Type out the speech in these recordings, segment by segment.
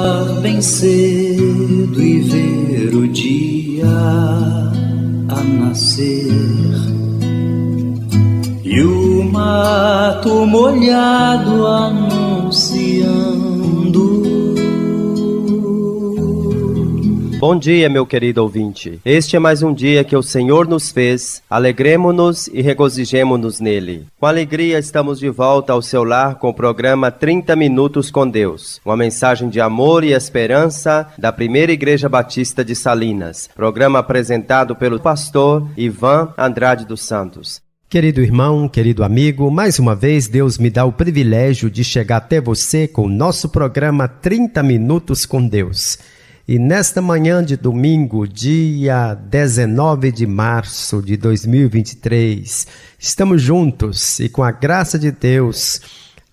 acordar bem cedo e ver o dia a nascer, e o mato molhado anunciando. Bom dia, meu querido ouvinte. Este é mais um dia que o Senhor nos fez. Alegremo-nos e regozijemo-nos nele. Com alegria estamos de volta ao seu lar com o programa 30 Minutos com Deus. Uma mensagem de amor e esperança da Primeira Igreja Batista de Salinas. Programa apresentado pelo pastor Ivan Andrade dos Santos. Querido irmão, querido amigo, mais uma vez Deus me dá o privilégio de chegar até você com o nosso programa 30 Minutos com Deus. E nesta manhã de domingo, dia 19 de março de 2023, estamos juntos e com a graça de Deus,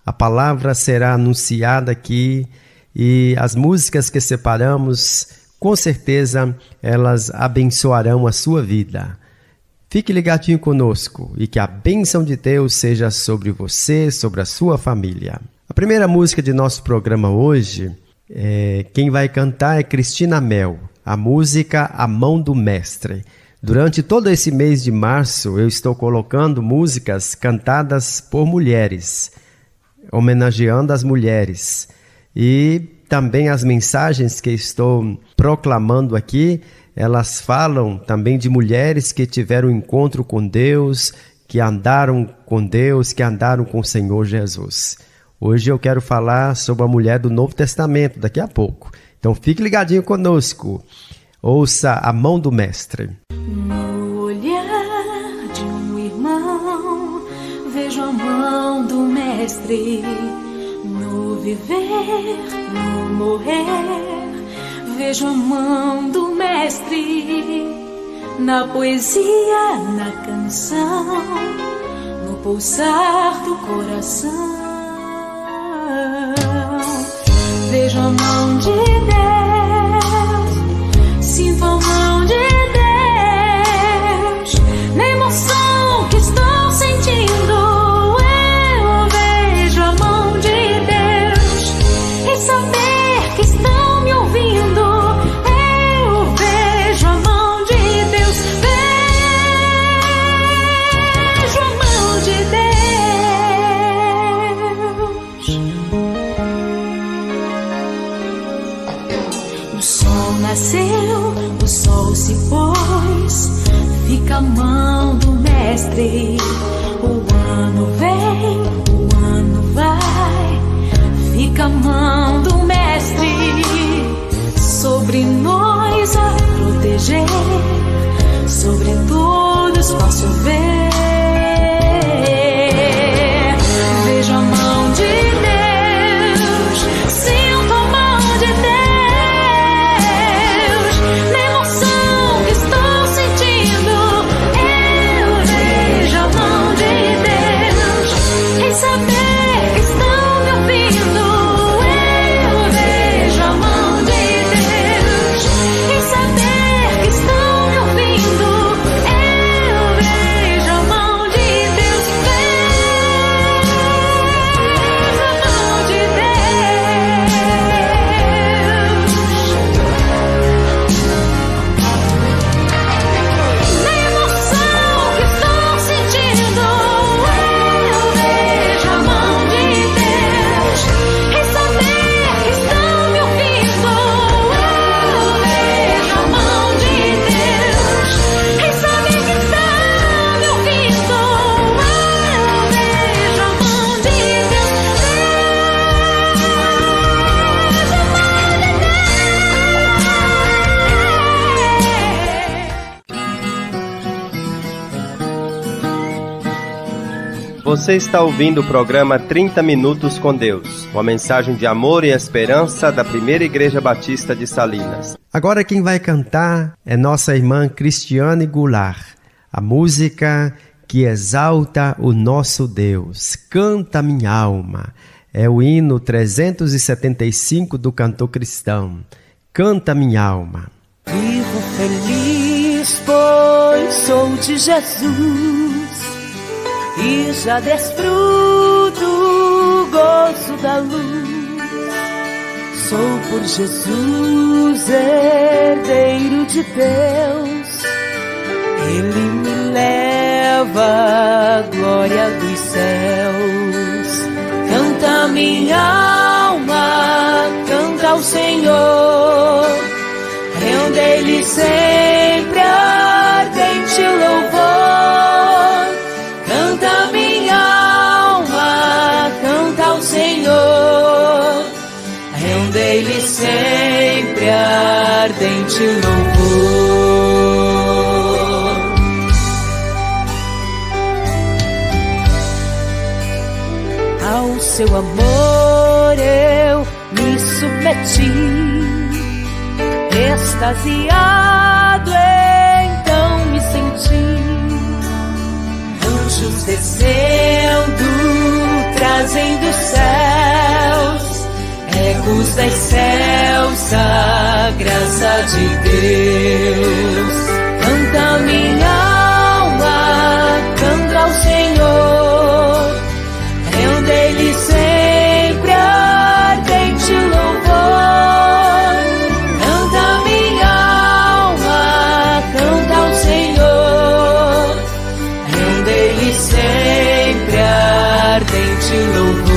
a palavra será anunciada aqui e as músicas que separamos, com certeza, elas abençoarão a sua vida. Fique ligadinho conosco e que a bênção de Deus seja sobre você, sobre a sua família. A primeira música de nosso programa hoje, quem vai cantar é Cristina Mel, a música A Mão do Mestre. Durante todo esse mês de março, eu estou colocando músicas cantadas por mulheres, homenageando as mulheres. E também as mensagens que estou proclamando aqui, elas falam também de mulheres que tiveram encontro com Deus, que andaram com Deus, que andaram com o Senhor Jesus. Hoje eu quero falar sobre a mulher do Novo Testamento, daqui a pouco. Então fique ligadinho conosco. Ouça A Mão do Mestre. No olhar de um irmão, vejo a mão do Mestre. No viver, no morrer, vejo a mão do Mestre. Na poesia, na canção, no pulsar do coração. Vejo a mão de Deus, sinto a mão de Deus, na emoção que estou sentindo. Eu vejo a mão de Deus, em saber que estão me ouvindo. Eu vejo a mão de Deus, vejo a mão de Deus. O sol nasceu, o sol se pôs, fica a mão do Mestre. O ano vem, o ano vai, fica a mão do Mestre sobre nós a proteger, sobre todos posso ver. Vejo a mão de Deus, sinto a mão de Deus. Você está ouvindo o programa 30 Minutos com Deus, uma mensagem de amor e esperança da Primeira Igreja Batista de Salinas. Agora quem vai cantar é nossa irmã Cristiane Goulart, a música que exalta o nosso Deus. Canta minha alma, é o hino 375 do cantor cristão. Canta minha alma. Vivo feliz, pois sou de Jesus, e já desfruto o gozo da luz. Sou por Jesus, herdeiro de Deus. Ele me leva à glória dos céus. Canta minha alma, canta ao Senhor. Rende-lhe sempre ardente louvor. Canta minha alma, canta ao Senhor. Rende-lhe sempre ardente louvor. Ao seu amor eu me submeti, extasiado então me senti. Anjos descendo, trazem dos céus ecos das céus, a graça de Deus. Canta minha alma, canta ao Senhor. Rende-lhe sempre ardente louvor. Canta minha alma, canta ao Senhor. Rende-lhe sempre ardente louvor.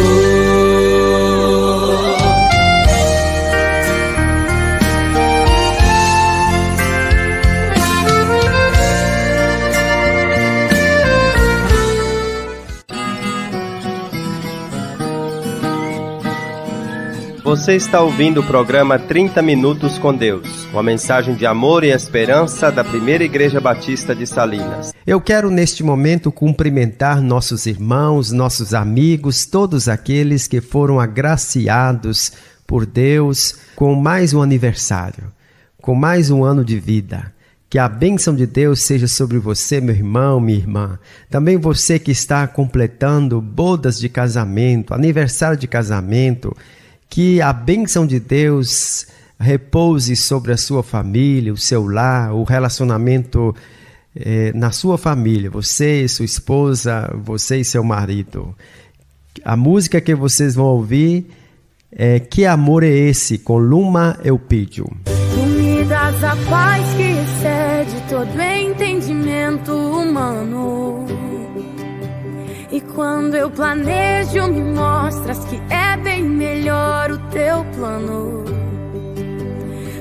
Você está ouvindo o programa 30 Minutos com Deus, uma mensagem de amor e esperança da Primeira Igreja Batista de Salinas. Eu quero neste momento cumprimentar nossos irmãos, nossos amigos, todos aqueles que foram agraciados por Deus com mais um aniversário, com mais um ano de vida. Que a bênção de Deus seja sobre você, meu irmão, minha irmã. Também você que está completando bodas de casamento, aniversário de casamento. Que a bênção de Deus repouse sobre a sua família, o seu lar, o relacionamento na sua família. Você e sua esposa, você e seu marido. A música que vocês vão ouvir é Que Amor é Esse, com Luma Eupídio. Tu me das a paz que excede todo entendimento humano. E quando eu planejo, me mostras que é bem melhor o teu plano.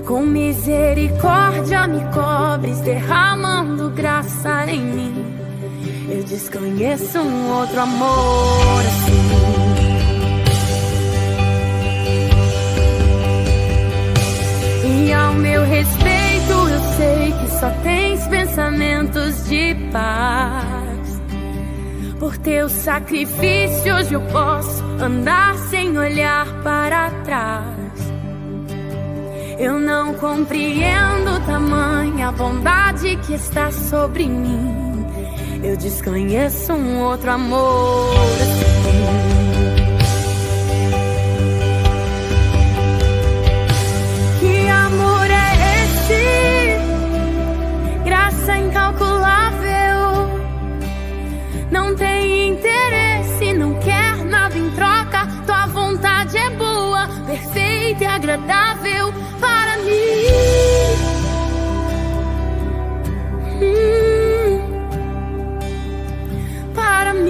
Com misericórdia me cobres, derramando graça em mim. Eu desconheço um outro amor assim. E ao meu respeito eu sei que só tens pensamentos de paz. Por teus sacrifícios eu posso andar sem olhar para trás. Eu não compreendo tamanha bondade que está sobre mim. Eu desconheço um outro amor assim. Que amor é esse? Graça incalculável. Não tem interesse, não quer nada em troca. Tua vontade é boa, perfeita e agradável para mim. Para mim.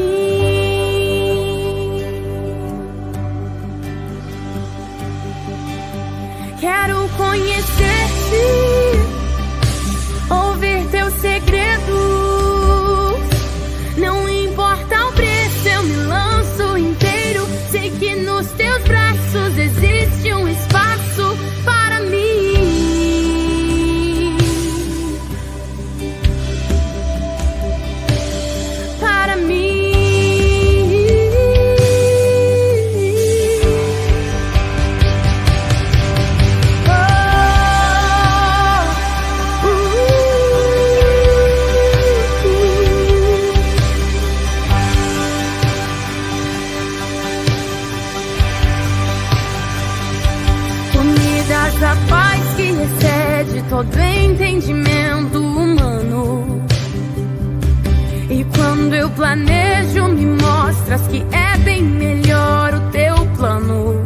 Quero conhecer-te, ouvir teus segredos. Não importa o preço, eu me lanço inteiro. Sei que nos teus braços existe um espaço para mim. Para mim. A paz que excede todo entendimento humano. E quando eu planejo, me mostras que é bem melhor o teu plano.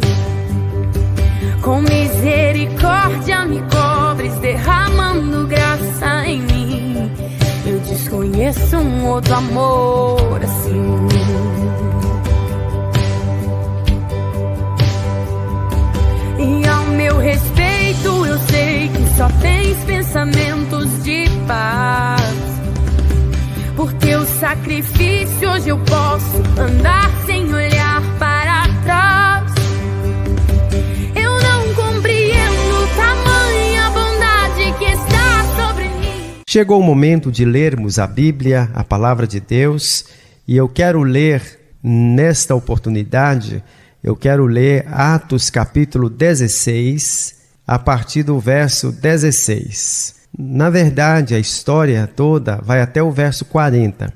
Com misericórdia me cobres, derramando graça em mim. Eu desconheço um outro amor assim. E ao meu respeito eu sei que só tens pensamentos de paz. Por teu sacrifício hoje eu posso andar sem olhar para trás. Eu não compreendo tamanha bondade que está sobre mim. Chegou o momento de lermos a Bíblia, a Palavra de Deus, e eu quero ler nesta oportunidade, eu quero ler Atos capítulo 16, a partir do verso 16. Na verdade, a história toda vai até o verso 40,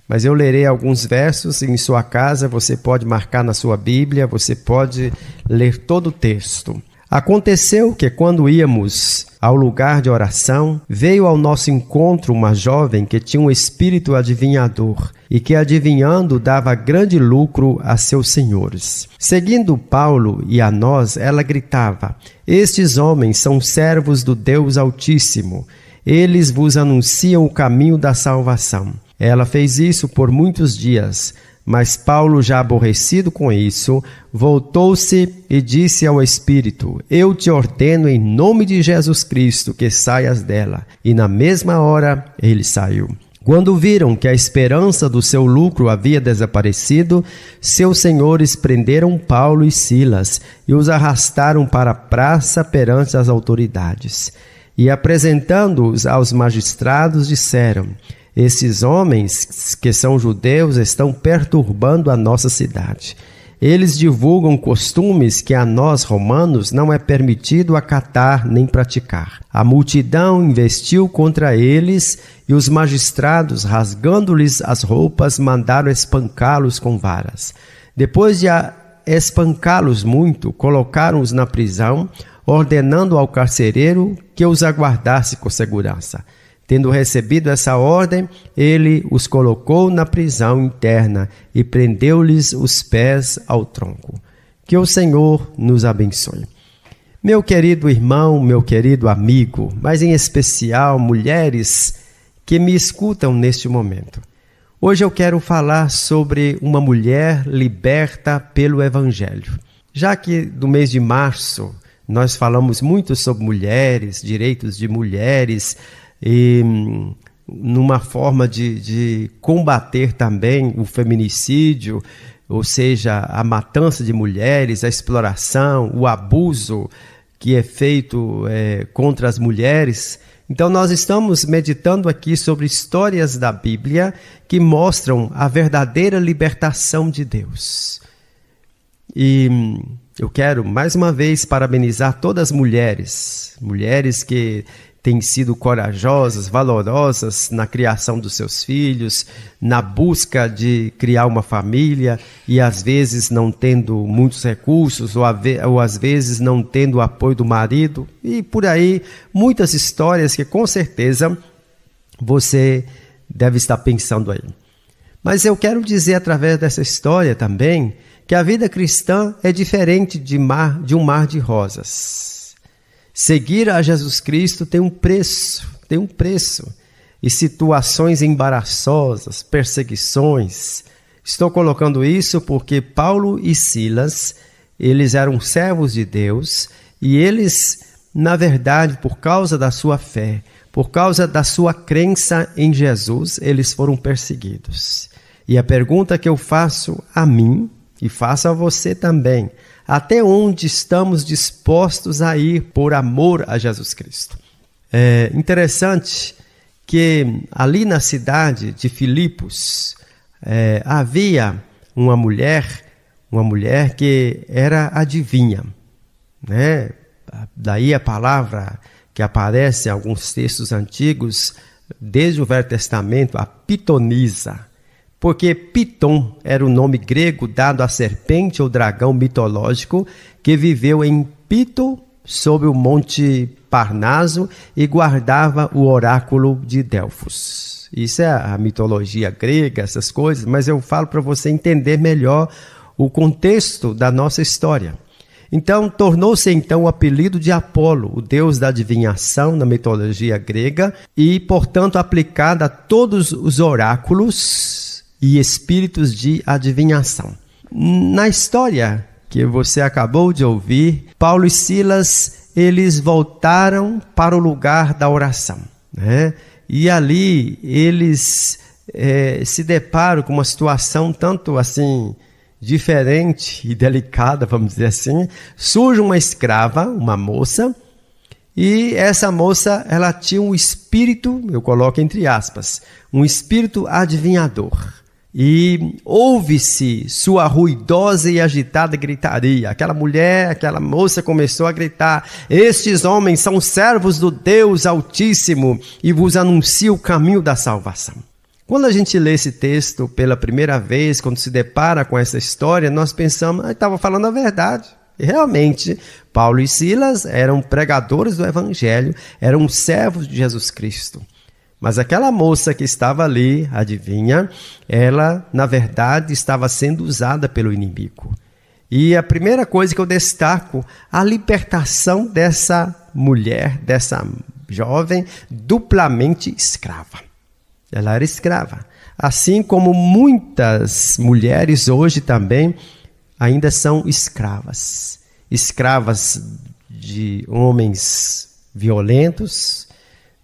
mas eu lerei alguns versos e em sua casa você pode marcar na sua Bíblia, você pode ler todo o texto. Aconteceu que quando íamos ao lugar de oração, veio ao nosso encontro uma jovem que tinha um espírito adivinhador e que adivinhando dava grande lucro a seus senhores. Seguindo Paulo e a nós, ela gritava: estes homens são servos do Deus Altíssimo, eles vos anunciam o caminho da salvação. Ela fez isso por muitos dias, mas Paulo, já aborrecido com isso, voltou-se e disse ao Espírito: eu te ordeno em nome de Jesus Cristo que saias dela. E na mesma hora ele saiu. Quando viram que a esperança do seu lucro havia desaparecido, seus senhores prenderam Paulo e Silas e os arrastaram para a praça perante as autoridades. E apresentando-os aos magistrados, disseram: esses homens, que são judeus, estão perturbando a nossa cidade. Eles divulgam costumes que a nós, romanos, não é permitido acatar nem praticar. A multidão investiu contra eles e os magistrados, rasgando-lhes as roupas, mandaram espancá-los com varas. Depois de espancá-los muito, colocaram-os na prisão, ordenando ao carcereiro que os aguardasse com segurança. Tendo recebido essa ordem, ele os colocou na prisão interna e prendeu-lhes os pés ao tronco. Que o Senhor nos abençoe. Meu querido irmão, meu querido amigo, mas em especial mulheres que me escutam neste momento. Hoje eu quero falar sobre uma mulher liberta pelo Evangelho. Já que no mês de março nós falamos muito sobre mulheres, direitos de mulheres, e numa forma de combater também o feminicídio, ou seja, a matança de mulheres, a exploração, o abuso que é feito contra as mulheres. Então nós estamos meditando aqui sobre histórias da Bíblia que mostram a verdadeira libertação de Deus. E eu quero mais uma vez parabenizar todas as mulheres que têm sido corajosas, valorosas na criação dos seus filhos, na busca de criar uma família e às vezes não tendo muitos recursos ou às vezes não tendo o apoio do marido e por aí muitas histórias que com certeza você deve estar pensando aí. Mas eu quero dizer através dessa história também que a vida cristã é diferente de um mar de rosas. Seguir a Jesus Cristo tem um preço. E situações embaraçosas, perseguições. Estou colocando isso porque Paulo e Silas, eles eram servos de Deus e eles, na verdade, por causa da sua fé, por causa da sua crença em Jesus, eles foram perseguidos. E a pergunta que eu faço a mim e faço a você também: até onde estamos dispostos a ir por amor a Jesus Cristo? É interessante que ali na cidade de Filipos havia uma mulher que era adivinha, né? Daí a palavra que aparece em alguns textos antigos, desde o Velho Testamento, a pitonisa. Porque Piton era o nome grego dado à serpente ou dragão mitológico que viveu em Pito, sob o monte Parnaso, e guardava o oráculo de Delfos. Isso é a mitologia grega, essas coisas, mas eu falo para você entender melhor o contexto da nossa história. Então, tornou-se então o apelido de Apolo, o deus da adivinhação na mitologia grega, e, portanto, aplicado a todos os oráculos e espíritos de adivinhação. Na história que você acabou de ouvir, Paulo e Silas, eles voltaram para o lugar da oração, né? E ali eles se deparam com uma situação tanto assim diferente e delicada, vamos dizer assim. Surge uma escrava, uma moça, e essa moça, ela tinha um espírito, eu coloco entre aspas, um espírito adivinhador. E ouve-se sua ruidosa e agitada gritaria. Aquela mulher, aquela moça começou a gritar: estes homens são servos do Deus Altíssimo e vos anunciam o caminho da salvação. Quando a gente lê esse texto pela primeira vez, quando se depara com essa história, nós pensamos, estava falando a verdade. E realmente, Paulo e Silas eram pregadores do Evangelho, eram servos de Jesus Cristo. Mas aquela moça que estava ali, adivinha, ela, na verdade, estava sendo usada pelo inimigo. E a primeira coisa que eu destaco, a libertação dessa mulher, dessa jovem, duplamente escrava. Ela era escrava. Assim como muitas mulheres hoje também ainda são escravas. Escravas de homens violentos,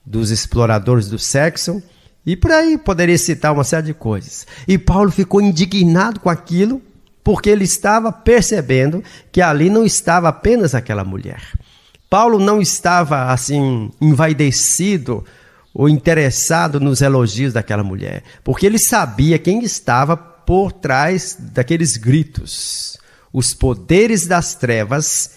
dos exploradores do sexo, e por aí poderia citar uma série de coisas. E Paulo ficou indignado com aquilo, porque ele estava percebendo que ali não estava apenas aquela mulher. Paulo não estava assim envaidecido ou interessado nos elogios daquela mulher, porque ele sabia quem estava por trás daqueles gritos. Os poderes das trevas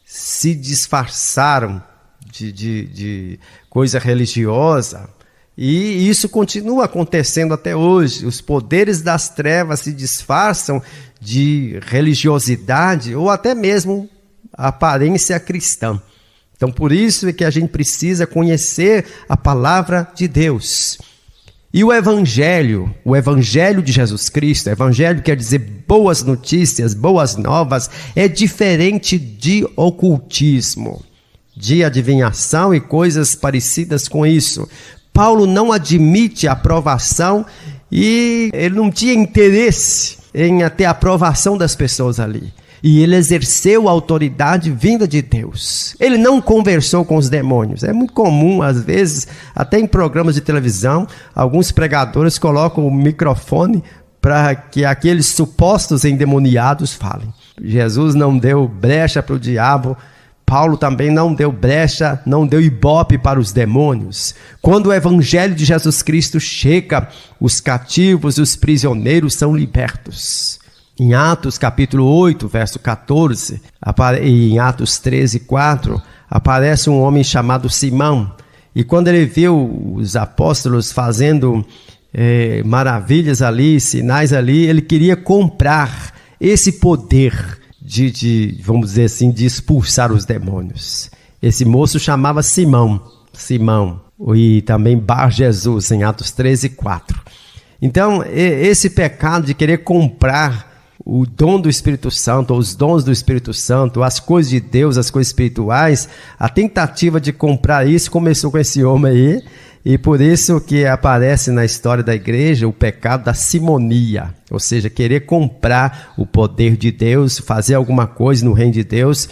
se disfarçaram de coisa religiosa, e isso continua acontecendo até hoje. Os poderes das trevas se disfarçam de religiosidade ou até mesmo aparência cristã. Então, por isso é que a gente precisa conhecer a palavra de Deus. E o Evangelho de Jesus Cristo, Evangelho quer dizer boas notícias, boas novas, é diferente de ocultismo, de adivinhação e coisas parecidas com isso. Paulo não admite a aprovação e ele não tinha interesse em ter a aprovação das pessoas ali. E ele exerceu a autoridade vinda de Deus. Ele não conversou com os demônios. É muito comum, às vezes, até em programas de televisão, alguns pregadores colocam o microfone para que aqueles supostos endemoniados falem. Jesus não deu brecha para o diabo. Paulo também não deu brecha, não deu ibope para os demônios. Quando o Evangelho de Jesus Cristo chega, os cativos e os prisioneiros são libertos. Em Atos capítulo 8, verso 14, e em Atos 13, 4, aparece um homem chamado Simão. E quando ele viu os apóstolos fazendo maravilhas ali, sinais ali, ele queria comprar esse poder vamos dizer assim, de expulsar os demônios. Esse moço chamava Simão, e também Bar Jesus, em Atos 13, 4. Então, esse pecado de querer comprar o dom do Espírito Santo, ou os dons do Espírito Santo, as coisas de Deus, as coisas espirituais, a tentativa de comprar isso começou com esse homem aí, e por isso que aparece na história da igreja o pecado da simonia, ou seja, querer comprar o poder de Deus, fazer alguma coisa no reino de Deus,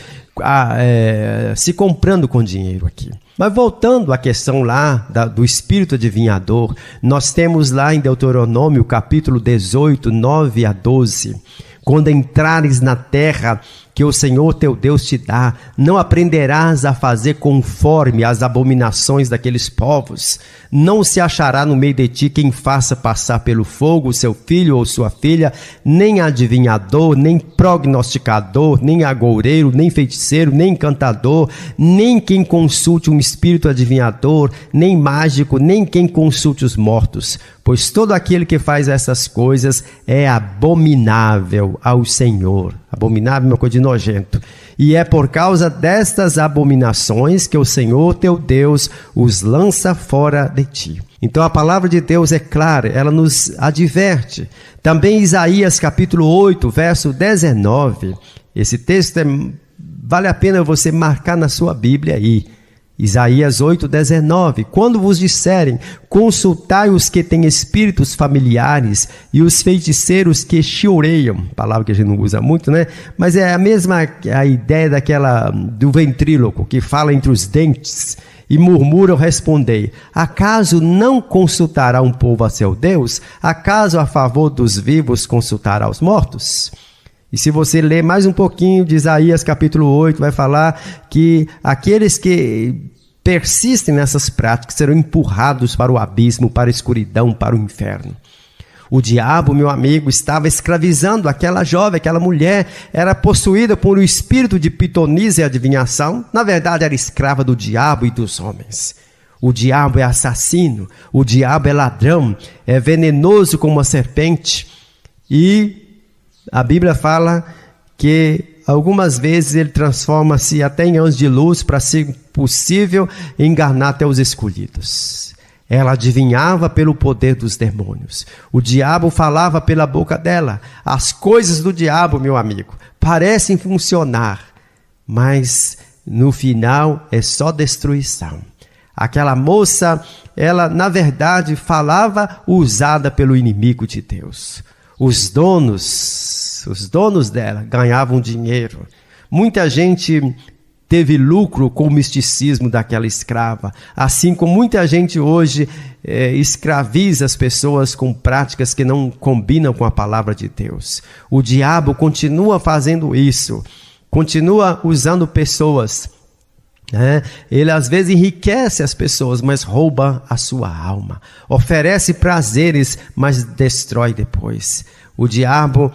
se comprando com dinheiro aqui. Mas voltando à questão lá do espírito adivinhador, nós temos lá em Deuteronômio capítulo 18, 9 a 12, quando entrares na terra que o Senhor teu Deus te dá, não aprenderás a fazer conforme as abominações daqueles povos. Não se achará no meio de ti quem faça passar pelo fogo seu filho ou sua filha, nem adivinhador, nem prognosticador, nem agoureiro, nem feiticeiro, nem encantador, nem quem consulte um espírito adivinhador, nem mágico, nem quem consulte os mortos. Pois todo aquele que faz essas coisas é abominável ao Senhor. Abominável é uma coisa de nojento. E é por causa destas abominações que o Senhor teu Deus os lança fora de ti. Então a palavra de Deus é clara, ela nos adverte. Também Isaías capítulo 8, verso 19. Esse texto é vale a pena você marcar na sua Bíblia aí. Isaías 8:19, quando vos disserem, consultai os que têm espíritos familiares e os feiticeiros que chiureiam, palavra que a gente não usa muito, né? Mas é a mesma a ideia do ventríloco, que fala entre os dentes e murmuram, respondei, acaso não consultará um povo a seu Deus? Acaso a favor dos vivos consultará os mortos? E se você ler mais um pouquinho de Isaías capítulo 8, vai falar que aqueles que persistem nessas práticas serão empurrados para o abismo, para a escuridão, para o inferno. O diabo, meu amigo, estava escravizando aquela jovem, aquela mulher, era possuída por um espírito de pitonisa e adivinhação. Na verdade, era escrava do diabo e dos homens. O diabo é assassino, o diabo é ladrão, é venenoso como uma serpente. E a Bíblia fala que algumas vezes ele transforma-se até em anjo de luz para, se possível, enganar até os escolhidos. Ela adivinhava pelo poder dos demônios. O diabo falava pela boca dela. As coisas do diabo, meu amigo, parecem funcionar, mas no final é só destruição. Aquela moça, ela na verdade falava usada pelo inimigo de Deus. Os donos dela ganhavam dinheiro. Muita gente teve lucro com o misticismo daquela escrava, assim como muita gente hoje escraviza as pessoas com práticas que não combinam com a palavra de Deus. O diabo continua fazendo isso, continua usando pessoas. Ele às vezes enriquece as pessoas, mas rouba a sua alma. Oferece prazeres, mas destrói depois. O diabo,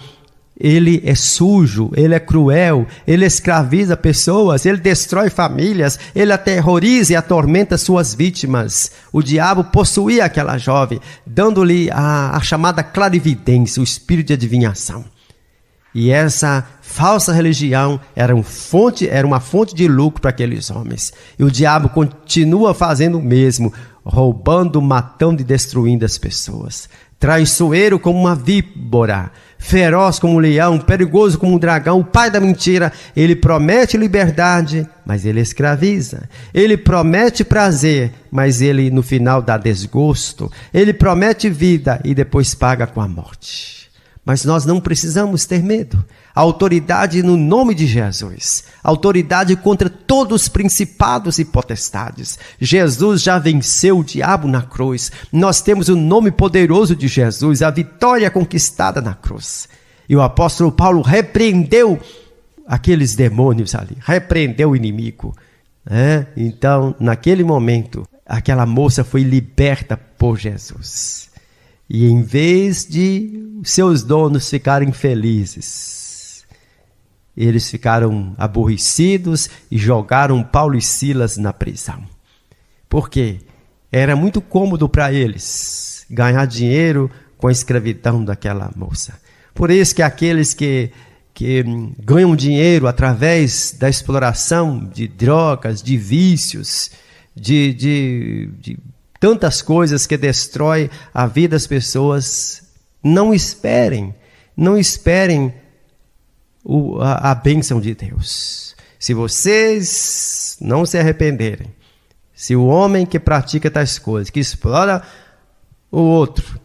ele é sujo, ele é cruel, ele escraviza pessoas, ele destrói famílias, ele aterroriza e atormenta suas vítimas. O diabo possuía aquela jovem, dando-lhe a chamada clarividência, o espírito de adivinhação. E essa falsa religião era uma fonte de lucro para aqueles homens. E o diabo continua fazendo o mesmo, roubando, matando e destruindo as pessoas. Traiçoeiro como uma víbora, feroz como um leão, perigoso como um dragão, o pai da mentira. Ele promete liberdade, mas ele escraviza. Ele promete prazer, mas ele no final dá desgosto. Ele promete vida e depois paga com a morte. Mas nós não precisamos ter medo. A autoridade no nome de Jesus. A autoridade contra todos os principados e potestades. Jesus já venceu o diabo na cruz. Nós temos o nome poderoso de Jesus, a vitória conquistada na cruz. E o apóstolo Paulo repreendeu aqueles demônios ali. Repreendeu o inimigo. Então, naquele momento, aquela moça foi liberta por Jesus. E em vez de seus donos ficarem felizes, eles ficaram aborrecidos e jogaram Paulo e Silas na prisão. Por quê? Era muito cômodo para eles ganhar dinheiro com a escravidão daquela moça. Por isso que aqueles que ganham dinheiro através da exploração de drogas, de vícios, de tantas coisas que destrói a vida das pessoas, não esperem a bênção de Deus. Se vocês não se arrependerem, se o homem que pratica tais coisas, que explora o outro,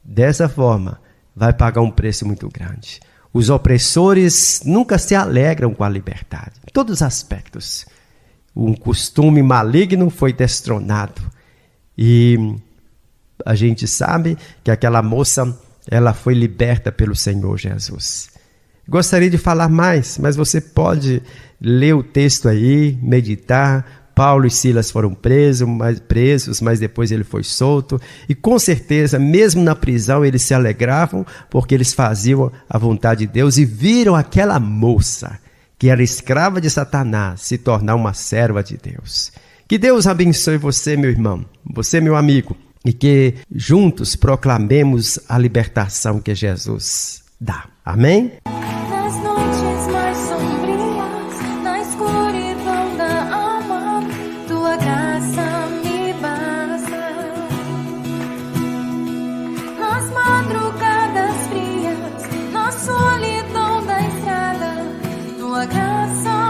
dessa forma, vai pagar um preço muito grande. Os opressores nunca se alegram com a liberdade, em todos os aspectos. Um costume maligno foi destronado. E a gente sabe que aquela moça, ela foi liberta pelo Senhor Jesus. Gostaria de falar mais, mas você pode ler o texto aí, meditar. Paulo e Silas foram presos, mas depois ele foi solto. E com certeza, mesmo na prisão, eles se alegravam, porque eles faziam a vontade de Deus e viram aquela moça, que era escrava de Satanás, se tornar uma serva de Deus. Que Deus abençoe você, meu irmão, você, meu amigo, e que juntos proclamemos a libertação que Jesus dá. Amém? Nas noites mais sombrias, na escuridão da alma, tua graça me basta. Nas madrugadas frias, na solidão da estrada, tua graça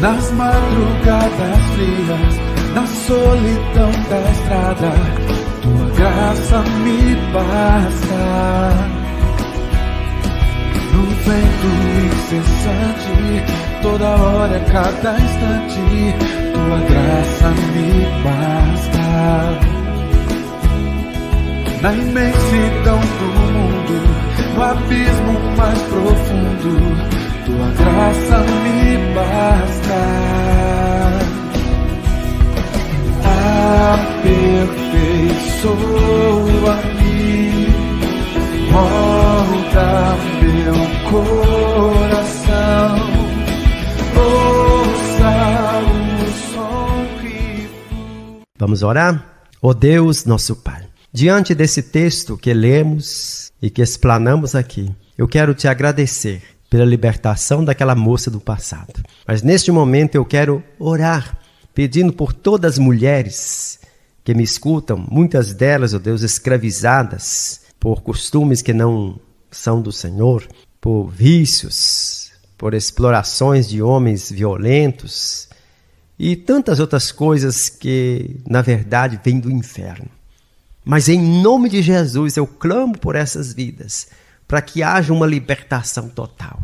nas madrugadas frias, na solidão da estrada, tua graça me basta. No vento incessante, toda hora, cada instante, tua graça me basta. Na imensidão do mundo, no abismo mais profundo, tua graça me basta. Aperfeiçoa-me, molda meu coração, ouça o som que... Vamos orar? Ó Deus, nosso Pai, diante desse texto que lemos e que explanamos aqui, eu quero te agradecer pela libertação daquela moça do passado. Mas neste momento eu quero orar, pedindo por todas as mulheres que me escutam, muitas delas, ó Deus, escravizadas por costumes que não são do Senhor, por vícios, por explorações de homens violentos e tantas outras coisas que, na verdade, vêm do inferno. Mas em nome de Jesus eu clamo por essas vidas, para que haja uma libertação total,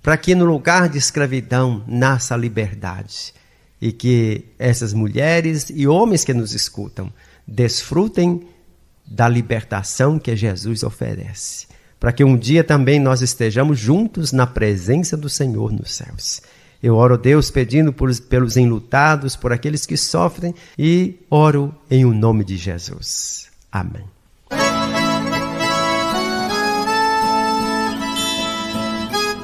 para que no lugar de escravidão nasça a liberdade e que essas mulheres e homens que nos escutam desfrutem da libertação que Jesus oferece, para que um dia também nós estejamos juntos na presença do Senhor nos céus. Eu oro, Deus, pedindo pelos enlutados, por aqueles que sofrem, e oro em o nome de Jesus. Amém.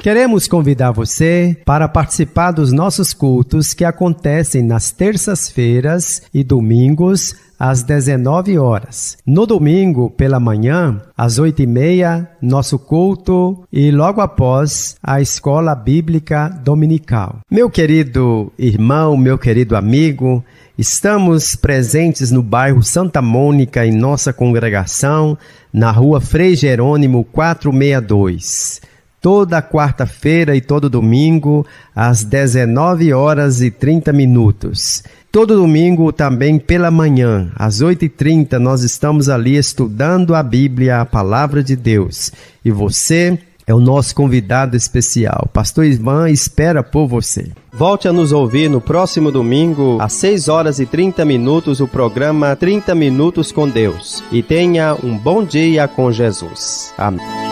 Queremos convidar você para participar dos nossos cultos que acontecem nas terças-feiras e domingos às 19 horas. No domingo, pela manhã, às 8h30, nosso culto e logo após a Escola Bíblica Dominical. Meu querido irmão, meu querido amigo, estamos presentes no bairro Santa Mônica em nossa congregação, na rua Frei Jerônimo 462. Toda quarta-feira e todo domingo, às 19h30. Todo domingo também pela manhã, às 8h30, nós estamos ali estudando a Bíblia, a Palavra de Deus. E você é o nosso convidado especial. Pastor Ivan espera por você. Volte a nos ouvir no próximo domingo, às 6h30, o programa 30 Minutos com Deus. E tenha um bom dia com Jesus. Amém.